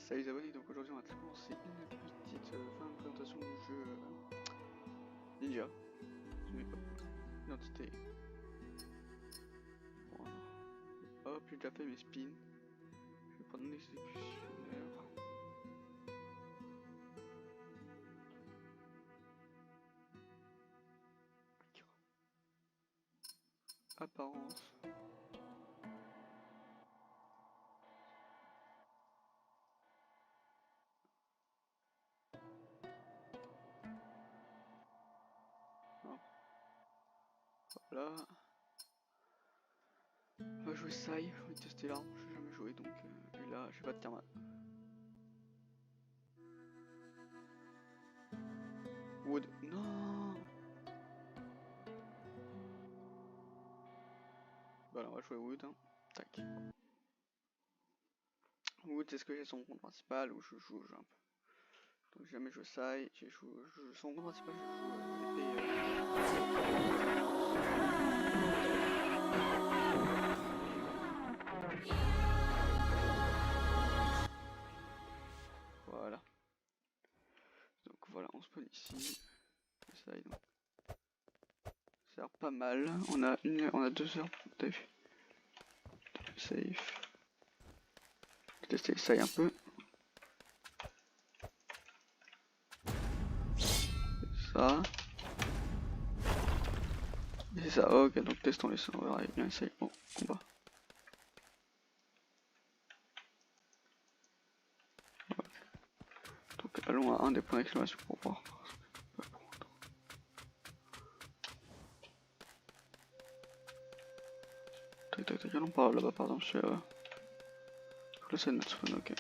Salut les abonnés, donc aujourd'hui on va commencer une petite fin de présentation du jeu Ninja. Identité. Voilà. Hop, j'ai déjà fait mes spins. Je vais prendre l'exécutionnaire. Apparence. Non. Voilà. On va jouer Sai, on va tester l'arme, j'ai jamais joué donc et là j'ai pas de thermal. Wood, non. Bah là on va jouer Wood, hein. Tac. Wood, est-ce que j'ai son compte principal ou je joue au jeu un peu. Donc j'ai jamais joué Sai, j'ai joué son compte principal, je joue l'épée. Voilà. Donc voilà, on spawn ici. Ça donc. Ça a l'air pas mal. On a 2 heures. T'as vu? Safe. Je vais tester ça un peu. Ça. Et ça, ok, donc testons les sons, on verra bien essayer au combat. Voilà. Donc allons à un des points d'exclamation pour voir. Tac tac tac, allons par là-bas par exemple, là c'est notre spawn, ok.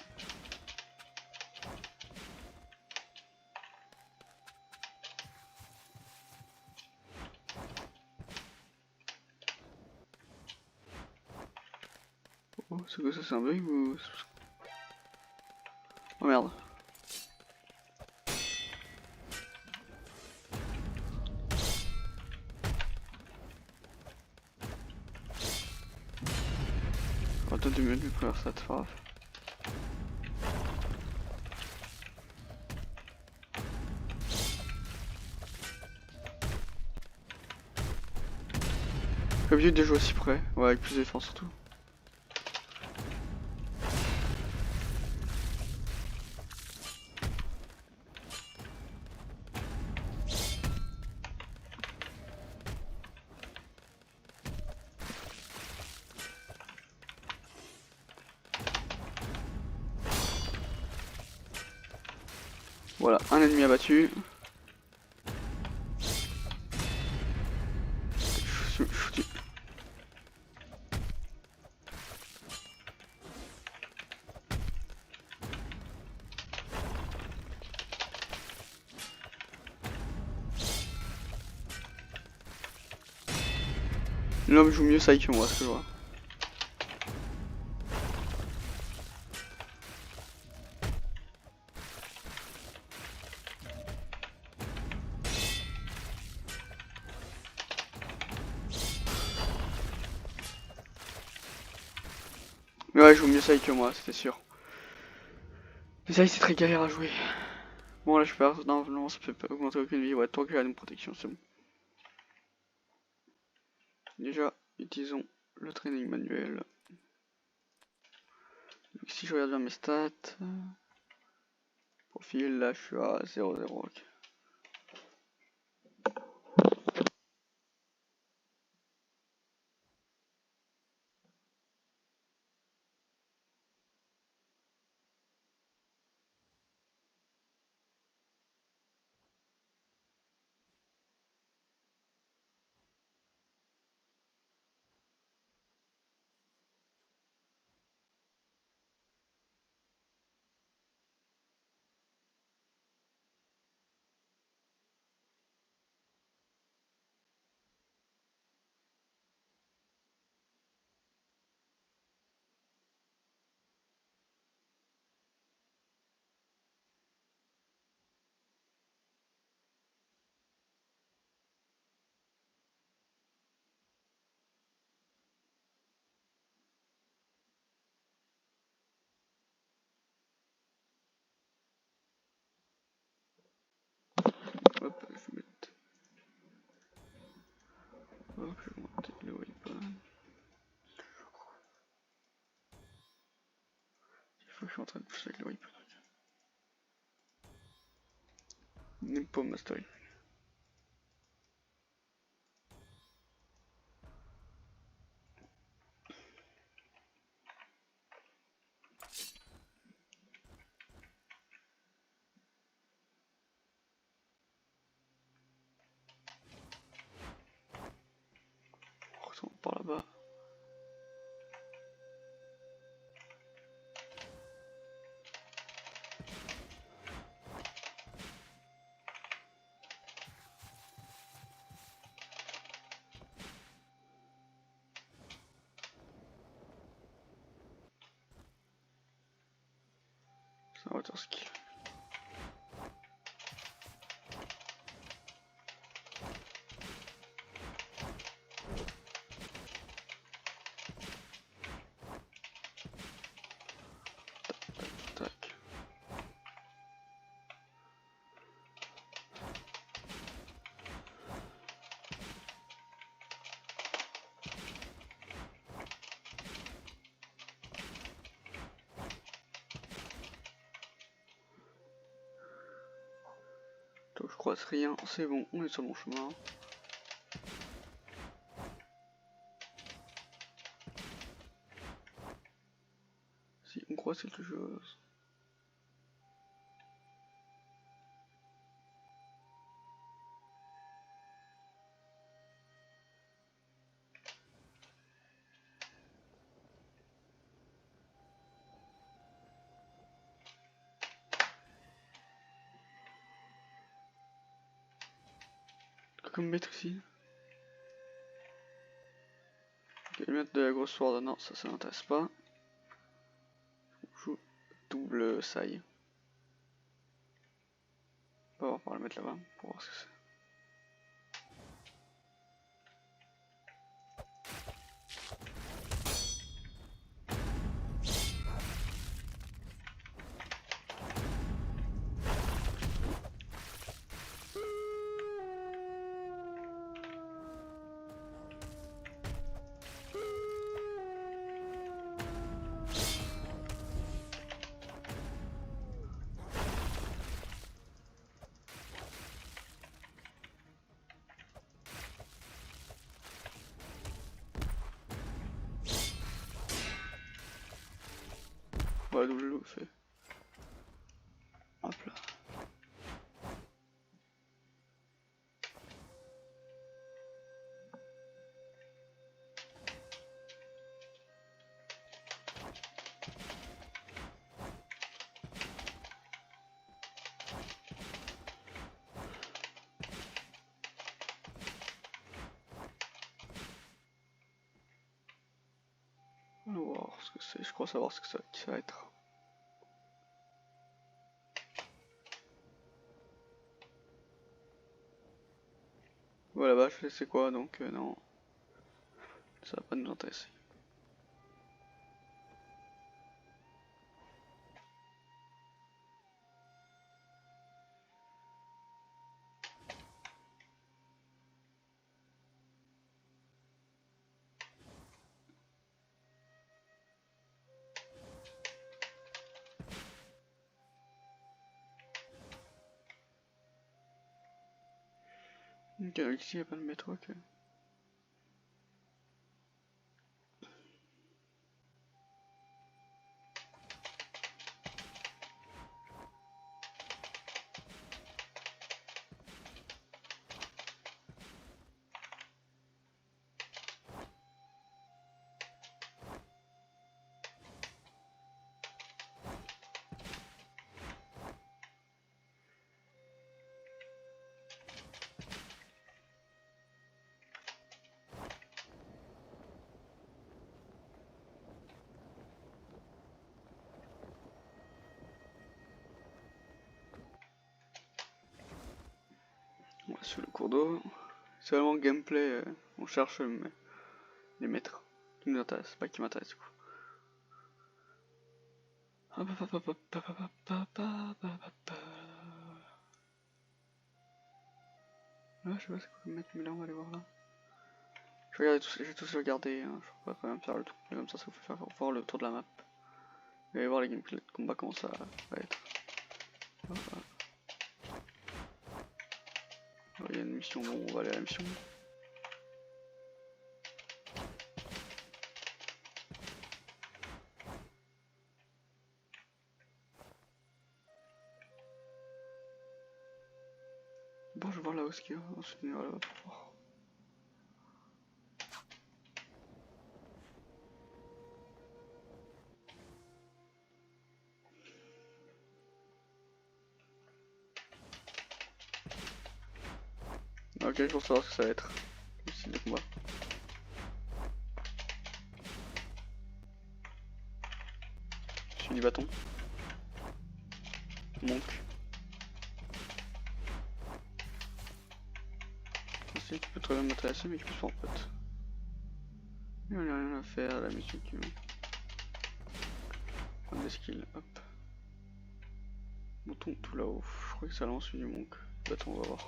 Oh, c'est que ça, c'est un bug ou... Oh merde. On va peut-être 2 minutes, mais première ça te frappe. J'ai l'habitude de jouer aussi près, ouais, avec plus d'effort surtout. Voilà, un ennemi abattu. Foutu. L'homme joue mieux ça que moi, ce que je vois. Mais ouais, il joue mieux ça que moi, c'était sûr. Mais ça, c'est très galère à jouer. Bon, là, je perds. Non, ça peut pas augmenter aucune vie. Ouais, tant qu'il a une protection, c'est bon. Déjà, utilisons le training manuel. Donc, si je regarde bien mes stats, profil, là, je suis à 0,0. Okay. que je suis en train de pousser avec le whip. Même pas mastery. On retourne par là-bas. C'est un water skill. Tac. Donc je croise rien, c'est bon, on est sur le bon chemin. Si on croise quelque chose. Comme mettre ici. Ok, mettre de la grosse sword, non, ça m'intéresse pas. On joue double saille. On va voir par le mettre là-bas pour voir ce que c'est. Voilà, double loup fait. Hop là. On va voir ce que c'est, je crois savoir ce que ça va être. Voilà, bah je sais c'est quoi, donc non, ça va pas nous intéresser. Ok, donc ici il n'y a pas de métro, ok. On va sur le cours d'eau. C'est vraiment gameplay, on cherche les maîtres qui nous intéressent, pas qui m'intéressent du coup. Ouais, je sais pas c'est quoi comme maître, mais là on va aller voir là. Je vais tout regarder, hein. Je vais pas quand même faire le tour, mais comme ça vous fait voir le tour de la map. Vous allez voir les gameplays de combat comment ça va être. Voilà. Il y a une mission, bon on va aller à la mission. Bon je vais voir là où ce qu'il y a, ensuite on ira là-bas pour voir. Ok, je pense savoir ce que ça va être. Le style de combat. Je suis du bâton. Monk. Tu peux très bien m'intéresser mais je peux pas en fait. Il n'y a rien à faire, la mission qui me... Prendre des skills, hop. Bouton tout là-haut, je crois que ça lance du monk. Bâton, on va voir.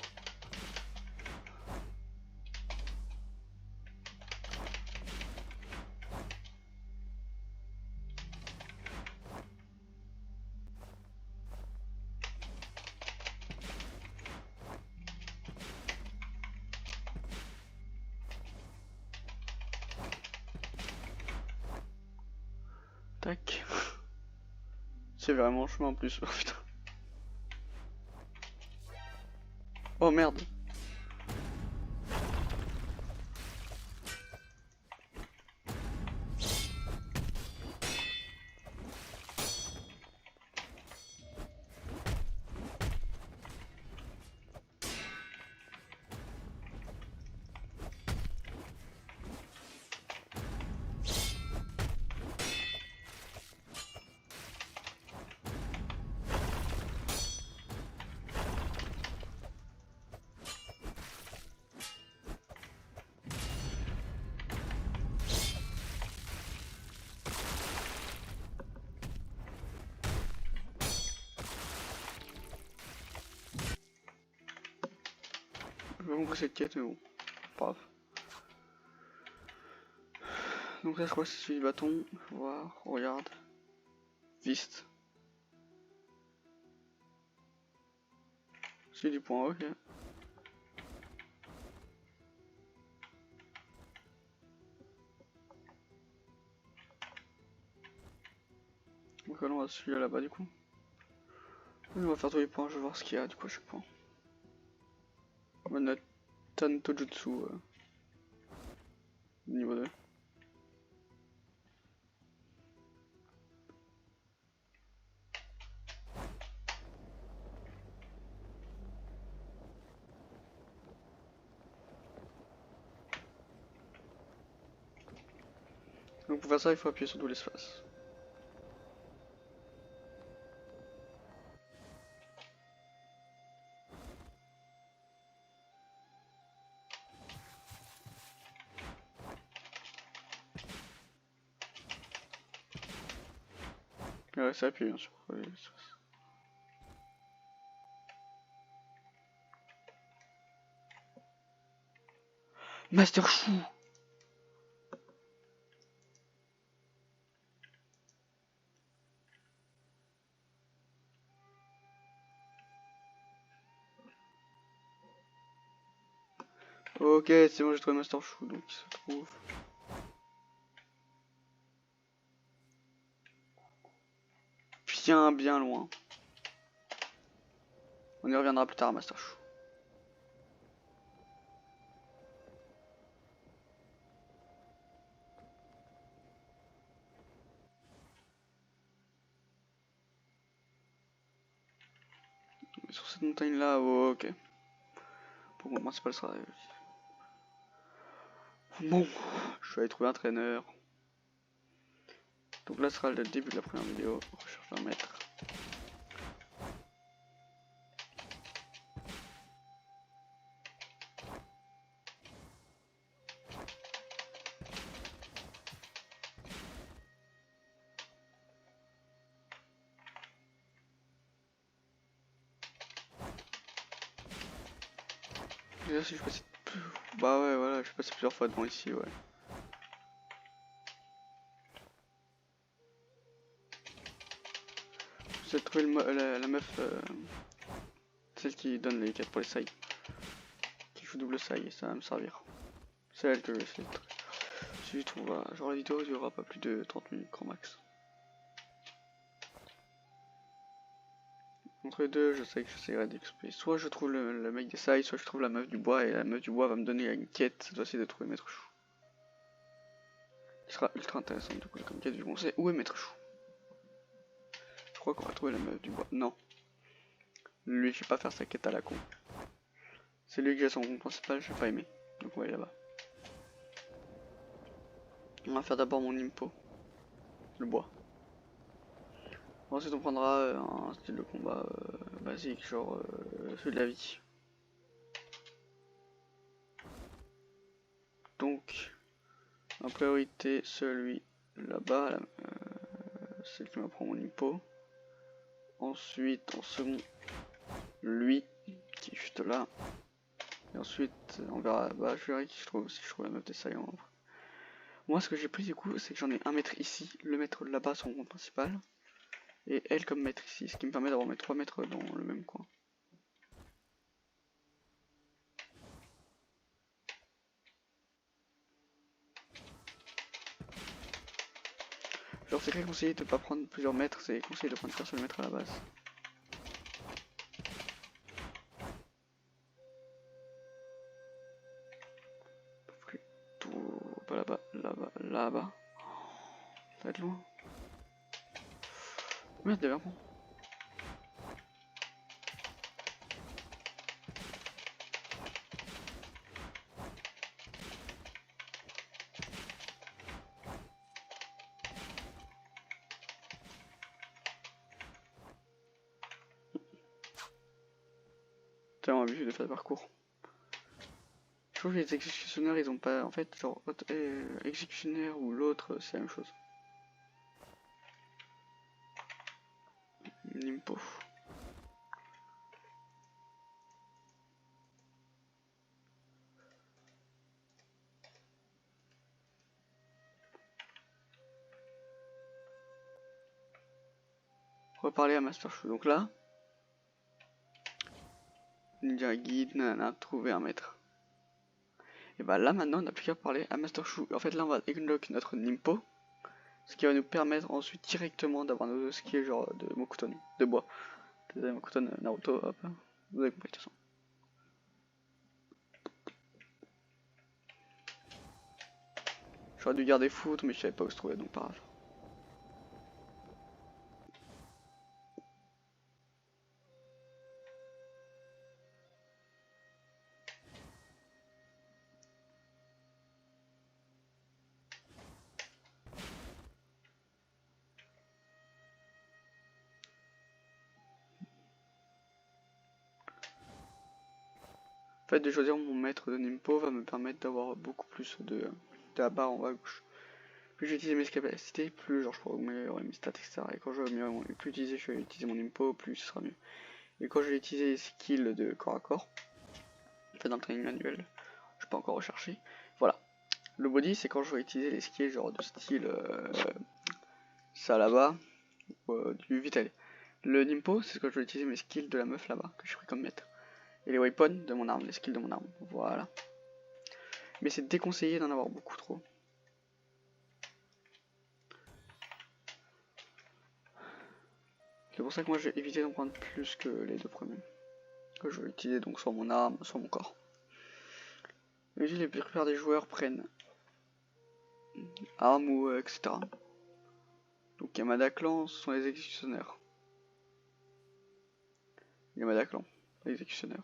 Tac. C'est vraiment le chemin en plus, oh putain. Oh merde. Je vais pas compris cette quête mais bon, pas grave. Donc là je crois que c'est celui du bâton, voir, regarde. Viste. Celui du point, ok. Donc là on va celui là-bas du coup. On va faire tous les points, je vais voir ce qu'il y a du coup à chaque point. On va notre Tantojutsu niveau 2. Donc pour faire ça il faut appuyer sur tout l'espace. Ouais, ça appuie bien sûr. Ouais, Master Chou. Ok, c'est bon, j'ai trouvé Master Chou, donc il se trouve. Bien loin. On y reviendra plus tard à Master Chou. Sur cette montagne là, oh, ok. Pour moi, c'est pas le sera. Bon, je vais aller trouver un traîneur. Donc là sera le début de la première vidéo. Recherche d'un maître. Déjà si je passe... Bah ouais voilà, je suis passé plusieurs fois devant ici, ouais. J'essaie de trouver la meuf, celle qui donne les quêtes pour les sailles. Qui joue double saille, ça va me servir. C'est elle que je vais essayer de trouver. Si je trouve, voilà, genre la vidéo durera pas plus de 30 minutes grand max. Entre les deux, je sais que j'essaierai d'XP. Soit je trouve le mec des sailles, soit je trouve la meuf du bois, et la meuf du bois va me donner une quête, cette fois-ci de trouver Maître Chou. Qui sera ultra intéressante du coup comme quête, vu qu'on sait où est Maître Chou. Je crois qu'on va trouver la meuf du bois. Non. Lui, je vais pas faire sa quête à la con. C'est lui qui a son rond principal, je vais pas aimer. Donc on va aller là-bas. On va faire d'abord mon impo. Le bois. Ensuite on prendra un style de combat basique, genre celui de la vie. Donc, en priorité, celui là-bas, c'est qui m'apprend mon impo. Ensuite, en second, lui, qui est juste là. Et ensuite, on verra, bah je verrai qui je trouve, si je trouve la meuf des saillants. Moi, ce que j'ai pris du coup, c'est que j'en ai un maître ici, le maître là-bas, son rond principal. Et elle comme maître ici, ce qui me permet d'avoir mes 3 maîtres dans le même coin. Genre c'est très conseillé de pas prendre plusieurs maîtres, c'est conseillé de prendre qu'un seul maître à la base. Tout, pas là-bas, là-bas, là-bas. Ça va être loin. Merde, il y avait un pont. Tellement habitué de faire le parcours. Je trouve que les exécutionnaires ils ont pas. En fait, genre, exécutionnaire ou l'autre, c'est la même chose. Nimpo. On va parler à Master Chou. Donc là, Ninja Guide, nanana, trouver un maître. Et bah là maintenant, on n'a plus qu'à parler à Master Chou. En fait, là, on va unlock notre Nimpo. Ce qui va nous permettre ensuite directement d'avoir nos skills genre de Mokuton, de bois. Désolé, Mokuton, Naruto, hop. Vous avez compris de toute façon. J'aurais dû garder foot, mais je savais pas où se trouver, donc pas grave. Le fait de choisir mon maître de Nimpo va me permettre d'avoir beaucoup plus de la barre en haut à gauche. Plus j'utilise mes capacités, plus genre je pourrai améliorer mes stats, etc. Et quand je vais plus utiliser, je vais utiliser mon Nimpo, plus ce sera mieux. Et quand je vais utiliser les skills de corps à corps, fait dans le training manuel, je peux encore rechercher. Voilà. Le body, c'est quand je vais utiliser les skills genre de style ça là-bas, du vital. Le Nimpo, c'est quand je vais utiliser mes skills de la meuf là-bas, que j'ai pris comme maître. Et les weapons de mon arme, les skills de mon arme. Voilà. Mais c'est déconseillé d'en avoir beaucoup trop. C'est pour ça que moi j'ai évité d'en prendre plus que les deux premiers. Que je vais utiliser donc soit mon arme, soit mon corps. Mais la plupart des joueurs prennent arme ou etc. Donc Yamada Clan, ce sont les exécutionnaires. Yamada Clan, les exécutionnaires.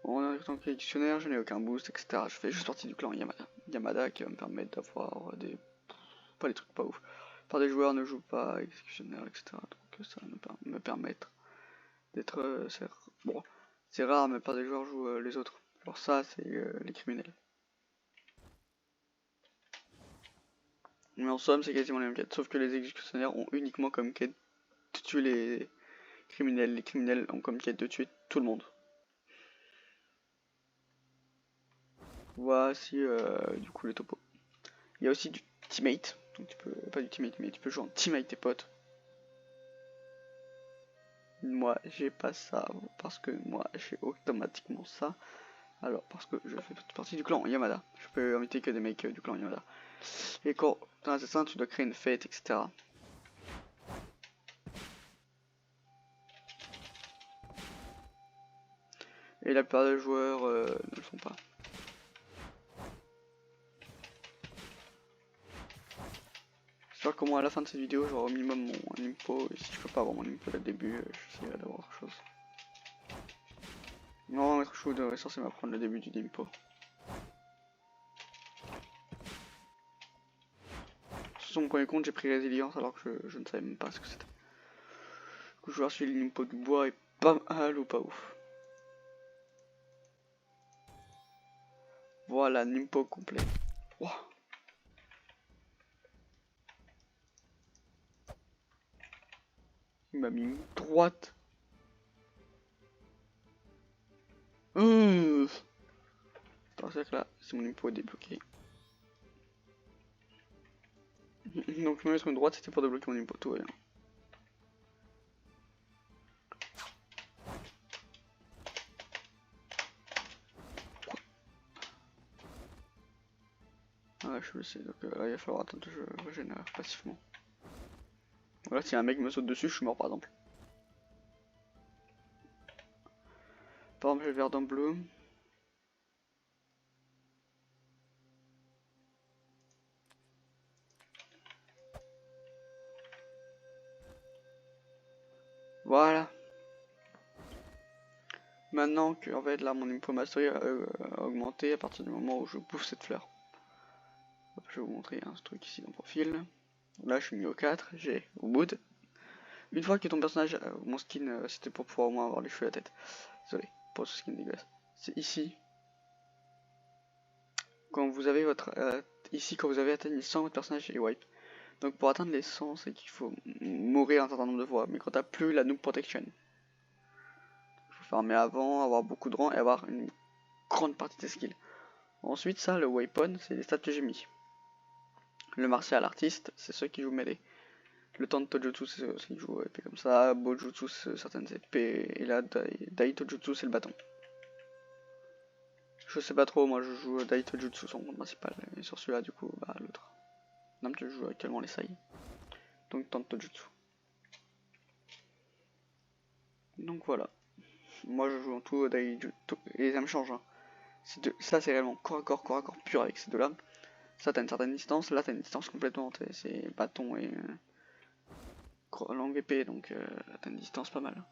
En tant qu'exécutionnaire, je n'ai aucun boost, etc. Je fais juste partie du clan Yamada. Yamada qui va me permettre d'avoir des... pas des trucs pas ouf. Par des joueurs ne jouent pas exécutionnaire, etc. Donc ça va me permettre d'être... bon, c'est rare, mais par des joueurs jouent les autres. Alors ça, c'est les criminels. Mais en somme, c'est quasiment les mêmes quêtes. Sauf que les exécutionnaires ont uniquement comme quête de tuer les criminels. Les criminels ont comme quête de tuer tout le monde. Voici du coup les topos. Il y a aussi du teammate. Donc tu peux, pas d'ultimate, mais tu peux jouer en team avec tes potes. Moi j'ai pas ça, parce que moi j'ai automatiquement ça. Alors parce que je fais partie du clan Yamada. Je peux inviter que des mecs du clan Yamada. Et quand t'as un assassin, tu dois créer une fête, etc. Et la plupart des joueurs ne le font pas. J'espère qu'au moins à la fin de cette vidéo j'aurai au minimum mon impo. Et si je peux pas avoir mon impo dès le début, j'essaierai d'avoir autre chose. Non, Maître Chou devrait censé m'apprendre le début du impo. Sur mon premier compte, j'ai pris résilience alors que je ne savais même pas ce que c'était. Du coup, je vais voir si l'impo du bois est pas mal ou pas ouf. Voilà, l'impo complet. Wow. Il m'a mis une droite. Attends, c'est que là, c'est mon impo est débloqué. Donc, me mettre une droite, c'était pour débloquer mon impo, tout va bien. Ah, je le sais, donc là, il va falloir attendre que je régénère passivement. Voilà, si un mec me saute dessus, je suis mort par exemple. Par exemple, j'ai le verdun bleu. Voilà. Maintenant que en fait là mon impo mastery a augmenté à partir du moment où je bouffe cette fleur. Hop, je vais vous montrer un truc ici dans le profil. Là je suis mis au 4, j'ai au bout. Une fois que ton personnage, mon skin, c'était pour pouvoir au moins avoir les cheveux à la tête. Désolé pour ce skin dégueulasse. C'est ici. Quand vous avez votre ici quand vous avez atteint les 100, votre personnage est wipe. Donc pour atteindre les 100, c'est qu'il faut mourir un certain nombre de fois. Mais quand t'as plus la noob protection, il faut farmer avant, avoir beaucoup de rangs et avoir une grande partie des skills. Ensuite, ça, le weapon, c'est les stats que j'ai mis. Le martial artiste, c'est ceux qui jouent mêlée. Le temps de Tojutsu, c'est ceux qui jouent épée comme ça. Bojutsu, c'est certaines épées. Et là, Dai Tojutsu, c'est le bâton. Je sais pas trop, moi je joue Dai Tojutsu, son compte principal. Et sur celui-là, du coup, bah l'autre. Non, je joue actuellement les Sai. Donc, temps de Tojutsu. Donc voilà. Moi je joue en tout Dai Jutsu. Et ça me change. Hein. Ça, c'est réellement corps à corps pur avec ces deux-là. Ça, t'as une certaine distance. Là, t'as une distance complètement. C'est bâton et longue épée, donc t'as une distance pas mal.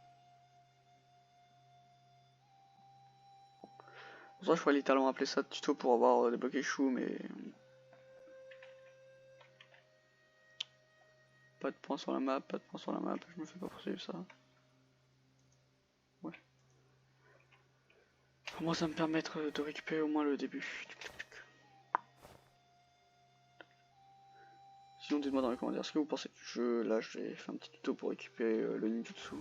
Pour ça, je pourrais littéralement appeler ça tuto pour avoir débloqué Chou, mais pas de points sur la map, pas de points sur la map, je me fais pas poursuivre ça. Ouais. Moi, ça me permettre de récupérer au moins le début. Sinon, dites-moi dans les commentaires ce que vous pensez du jeu. Là, j'ai fait un petit tuto pour récupérer le ninjutsu.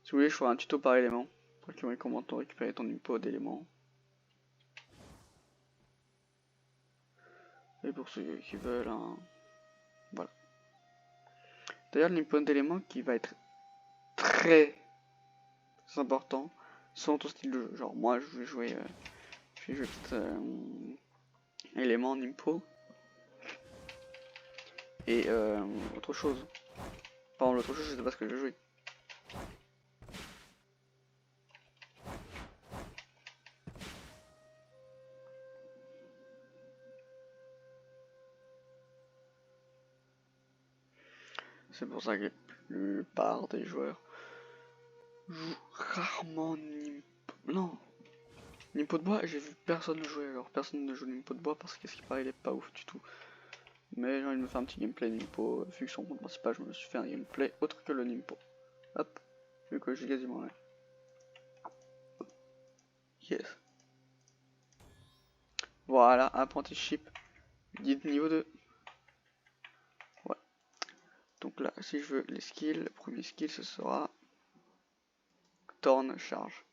Si vous voulez, je ferai un tuto par élément. Pour que comment récupérer ton impo d'éléments. Et pour ceux qui veulent, hein, voilà. D'ailleurs, l'impo d'éléments qui va être très important selon ton style de jeu. Genre, moi, je vais jouer juste élément nimpo et autre chose. Par exemple, l'autre chose, je sais pas ce que je vais jouer. C'est pour ça que la plupart des joueurs jouent rarement Nimpo. Non, Nimpo de bois, j'ai vu personne le jouer. Alors personne ne joue Nimpo de bois parce que ce qui paraît il est pas ouf du tout. Mais j'ai envie de me faire un petit gameplay Nimpo. Vu que son compte principal, je me suis fait un gameplay autre que le Nimpo. Hop, vu que j'ai quasiment là. Yes. Voilà, apprenticeship guide niveau 2. Voilà. Donc là, si je veux les skills, le premier skill ce sera Torn Charge.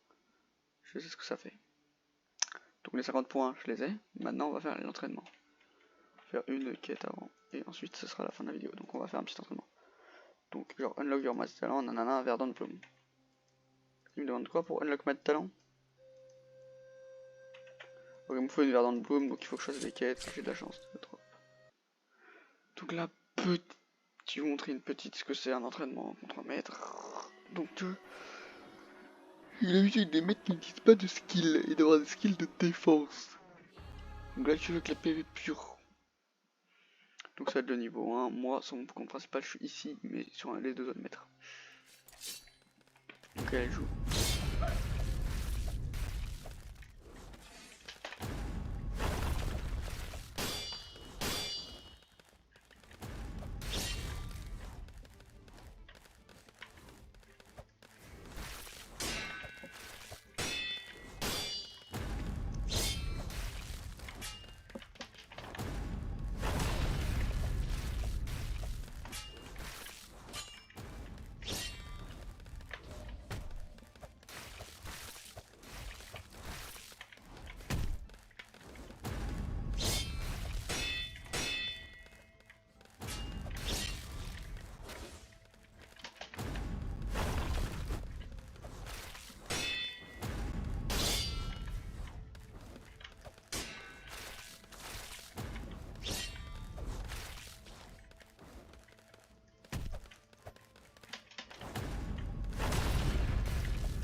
Je sais ce que ça fait. Donc les 50 points, je les ai. Maintenant, on va faire l'entraînement. faire une quête avant. Et ensuite ce sera la fin de la vidéo. Donc on va faire un petit entraînement. Donc genre unlock your math talent, nanana, Verdant Plume. Il me demande quoi pour unlock math talent? Ok, il me faut une Verdant Bloom, donc il faut que je fasse des quêtes, j'ai de la chance. Donc là, je vais vous montrer une petite, ce que c'est un entraînement contre un maître. Donc il a utilisé des maîtres qui ne disent pas de skill, et d'avoir des skills de défense. Donc là tu veux que la PV pure. Donc ça va être le niveau 1, moi sur mon compte principal je suis ici, mais sur les deux autres maîtres. Donc elle joue.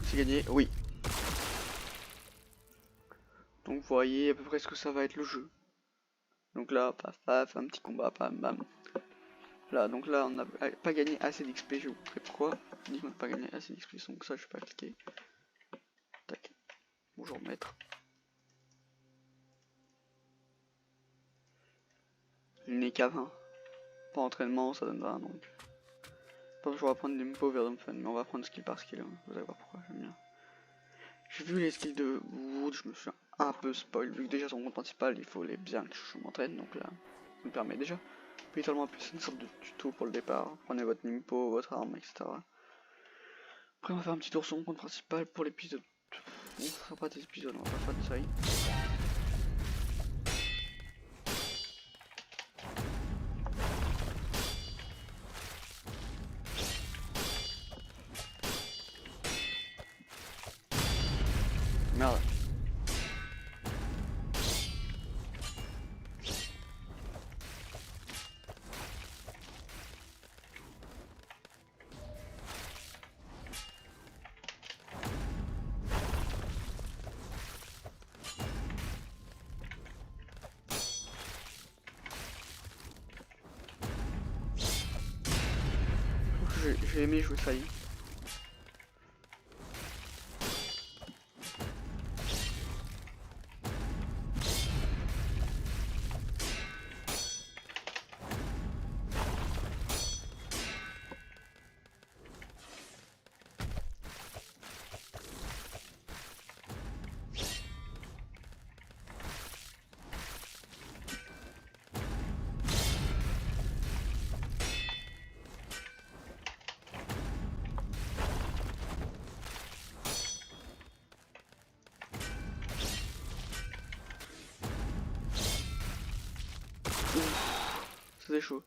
C'est gagné, oui. Donc vous voyez à peu près ce que ça va être le jeu. Donc là, paf paf, un petit combat, bam bam. Là, donc là on n'a pas gagné assez d'XP, je vais vous montrer pourquoi. On dit qu'on n'a pas gagné assez d'XP, donc ça je vais pas cliquer. Tac. Bonjour maître. Il n'est qu'à 20. Pas entraînement, ça donne 20 donc. Pas toujours à prendre des Mpo vers Fun, mais on va prendre skill par skill, hein. Vous allez voir pourquoi, j'aime bien. J'ai vu les skills de Wood, je me suis un peu spoil, vu que déjà son compte principal, il faut les bien que je m'entraîne, donc là, ça me permet déjà. Littéralement plus une sorte de tuto pour le départ, prenez votre Nimpo, votre arme, etc. Après on va faire un petit tour sur mon compte principal pour l'épisode. On fera pas des épisodes, on va pas faire de série. Merde. J'ai aimé jouer ça. C'est chaud.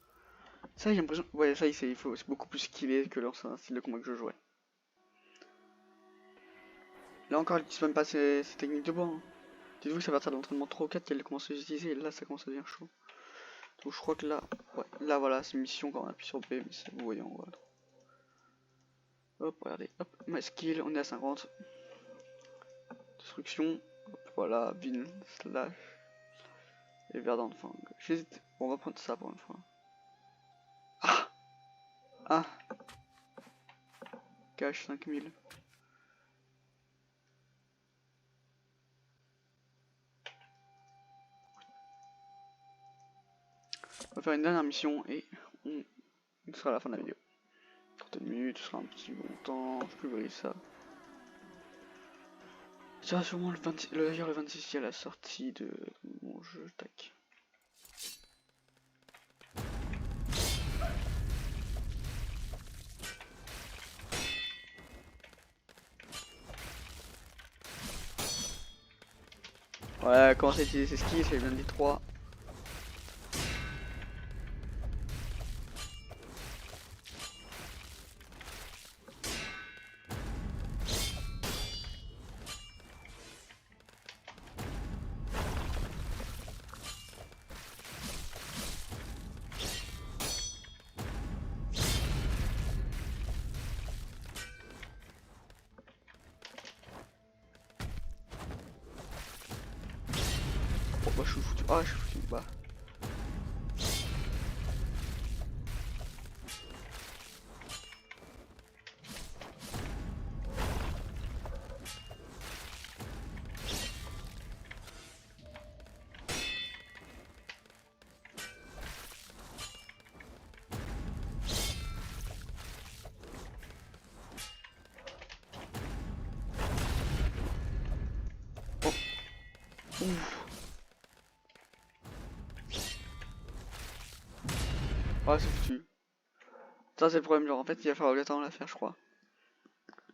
Ça, j'ai l'impression. Ouais, ça, c'est beaucoup plus skillé que l'ancien style de combat que je jouais. Là encore, elle n'utilise même pas ses techniques de bois. Hein. Dites-vous que c'est à partir de l'entraînement 3 ou 4 qu'elle commence à les utiliser, et là, ça commence à devenir chaud. Donc, je crois que là, ouais, là, voilà, c'est mission quand on appuie sur B, mais vous voyez en gros. Hop, regardez, hop, ma skill, on est à 50. Destruction, hop, voilà, bin, slash, et Verdant Fang. J'hésite, bon, on va prendre ça pour une fois. Ah! Ah! Cache 5000. On va faire une dernière mission et ce sera la fin de la vidéo. 30 minutes, ce sera un petit bon temps, je publierai ça. Ça sera sûrement le 26, d'ailleurs le 26 il y a la sortie de mon jeu, tac. Ouais, commencer à utiliser ses skills, j'ai bien dit 3. Ah, je suis foutu. Bah. Oh. Ouf. Ah, c'est foutu. Ça, c'est le problème. Genre, en fait, il va falloir attendre la faire, je crois.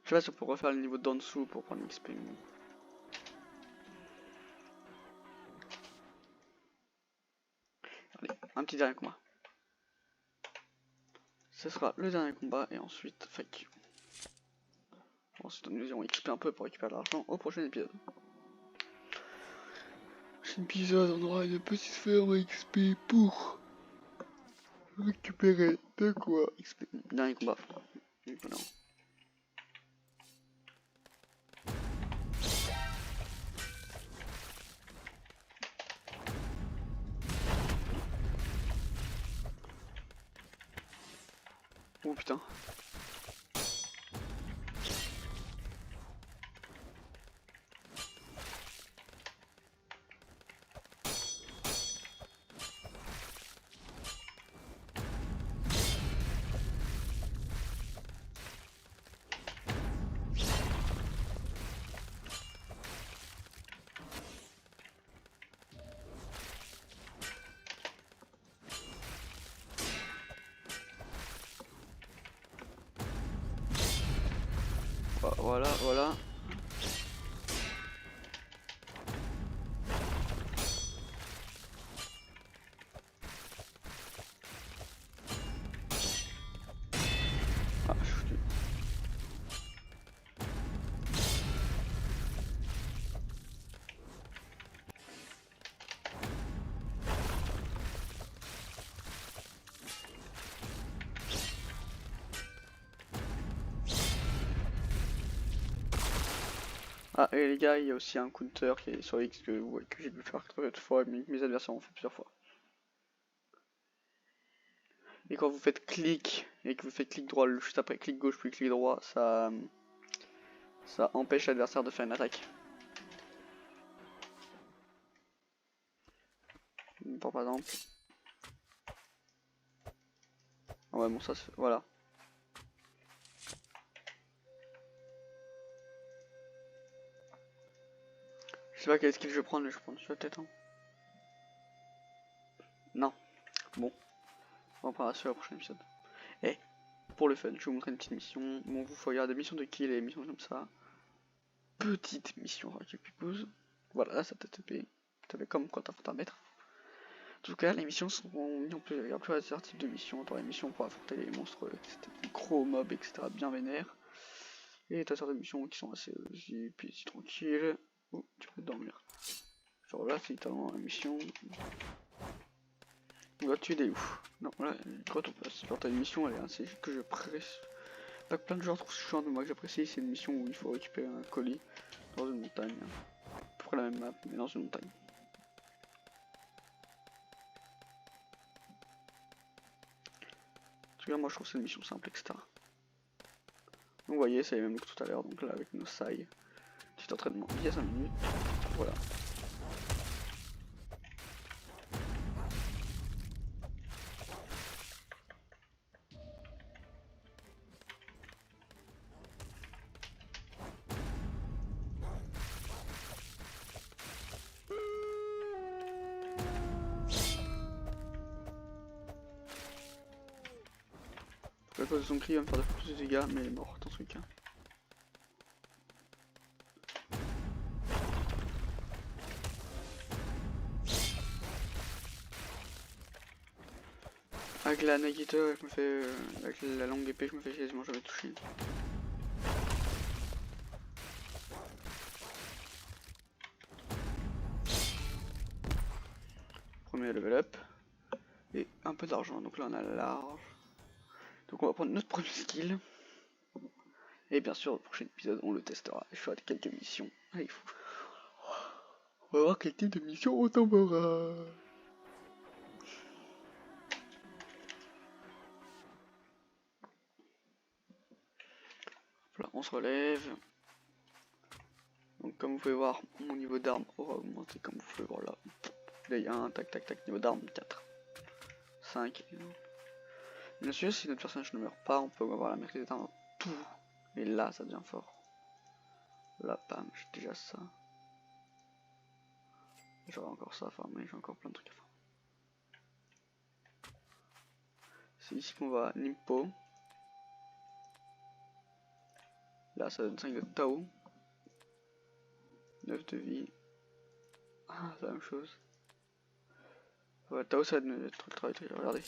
Je sais pas si on peut refaire le niveau d'en dessous pour prendre l'XP. Allez, un petit dernier combat. Ce sera le dernier combat et ensuite fake. Ensuite nous irons XP un peu pour récupérer de l'argent au prochain épisode. Prochain épisode on aura une petite ferme XP pour récupérer de quoi XP. Dernier combat. Voilà. Oh putain. Voilà, voilà. Ah, je suis foutu. Ah, et les gars, il y a aussi un counter qui est sur X que j'ai pu faire 4 fois, mais mes adversaires ont fait plusieurs fois. Et quand vous faites clic et que vous faites clic droit juste après clic gauche puis clic droit, ça empêche l'adversaire de faire une attaque. Par exemple. Ah ouais, bon, ça se fait. Voilà. Je sais pas quel skill je vais prendre, mais je vais prendre celui-là peut-être. Hein. Non. Bon. On va prendre celui-là au prochain épisode. Et pour le fun, je vais vous montrer une petite mission. Bon, vous faut regarder des missions de kill et des missions comme ça. Petite mission Rocket Pipouze. Voilà, ça t'a tapé. Tapé comme quand t'as un mètre. En tout cas, les missions sont mises en place. Il y a plusieurs types de missions. T'as les missions pour affronter les monstres, des gros mobs, etc. bien vénères. Et t'as certaines missions qui sont assez si tranquilles. Oh, tu peux dormir. Genre là, c'est littéralement la mission. On va tuer des ouf. Non, là, quand on passe, genre t'as une mission, elle est assez que je presse. Pas que plein de gens trouvent chiant, mais moi que j'apprécie, c'est une mission où il faut récupérer un colis dans une montagne. À peu près la même map, mais dans une montagne. En tout cas, moi je trouve que c'est une mission simple, etc. Donc vous voyez, c'est les mêmes que tout à l'heure, donc là avec nos sailles. Petit entraînement il y a 5 minutes. Voilà. À cause de son cri, il va me faire 2 fois plus de dégâts, mais il est mort dans ce cas. Avec la Nagito, je me fais. Avec la longue épée, je me fais quasiment jamais toucher. Premier level up. Et un peu d'argent, donc là on a large. Donc on va prendre notre premier skill. Et bien sûr, au prochain épisode, on le testera. Je ferai quelques missions. Allez, fou. On va voir quel type de mission on tombera. Voilà, on se relève. Donc comme vous pouvez voir, mon niveau d'armes aura augmenté comme vous pouvez voir là. Là il y a un tac tac tac niveau d'armes 4. 5. Bien sûr si notre personnage ne meurt pas, on peut avoir la maîtrise d'armes tout. Et là ça devient fort. Là bam, j'ai déjà ça. J'aurai encore ça à farmer, j'ai encore plein de trucs à faire. C'est ici qu'on va à Nimpo. Là ça donne 5 de Tao. 9 de vie. Ah, c'est la même chose. Ouais, Tao ça donne truc travail, regardez.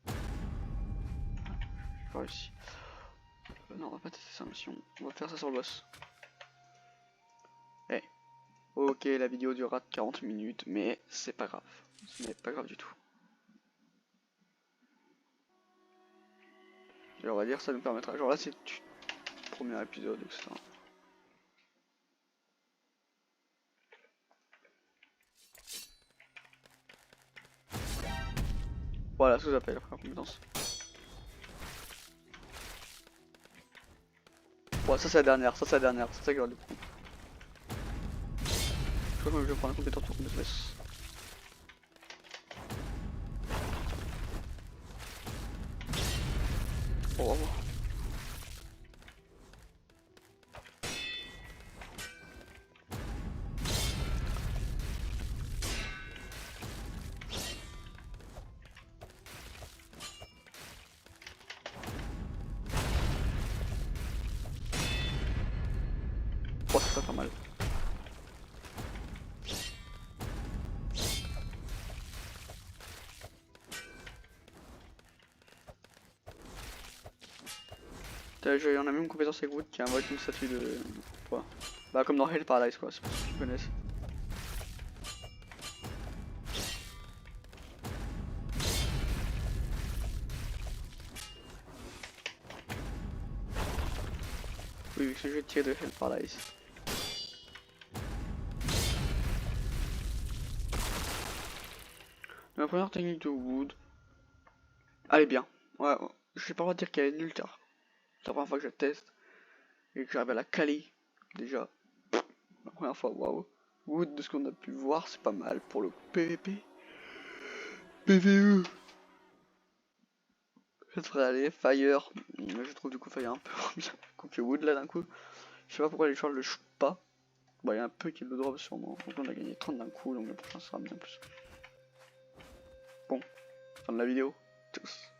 J'ai pas réussi. Non, on va pas tester sa mission. On va faire ça sur le boss. Eh. Ok, la vidéo durera 40 minutes, mais c'est pas grave. Ce n'est pas grave du tout. Et on va dire ça nous permettra. Genre là c'est le premier épisode, etc. Voilà ce que j'appelle la compétence. Bon, ça c'est la dernière, ça c'est la dernière, c'est ça que j'aurais dû prendre. Je crois que je vais prendre la compétence pour qu'on se laisse. Bon, on va voir. Oh, ça fait pas mal. Il y en a même une compétence avec Wood qui invoque une statue de. Ouais. Bah, comme dans Hell Paradise, quoi, c'est pour ceux qui connaissent. Oui, vu que ce jeu est tiré de Hell Paradise. La première technique de Wood. Elle est bien. Ouais, ouais. Je sais pas dire qu'elle est nulle tard. C'est la première fois que je teste. Et que j'arrive à la caler. Déjà. La première fois, waouh. Wood, de ce qu'on a pu voir, c'est pas mal pour le PVP. PVE. Ça devrait aller. Fire. Mais je trouve du coup Fire un peu bien que Wood là d'un coup. Je sais pas pourquoi les gens le shoot pas. Bon, il y a un peu qui le drop sûrement. Donc on a gagné 30 d'un coup, donc le prochain sera bien plus. Bon, fin de la vidéo. Tchuss.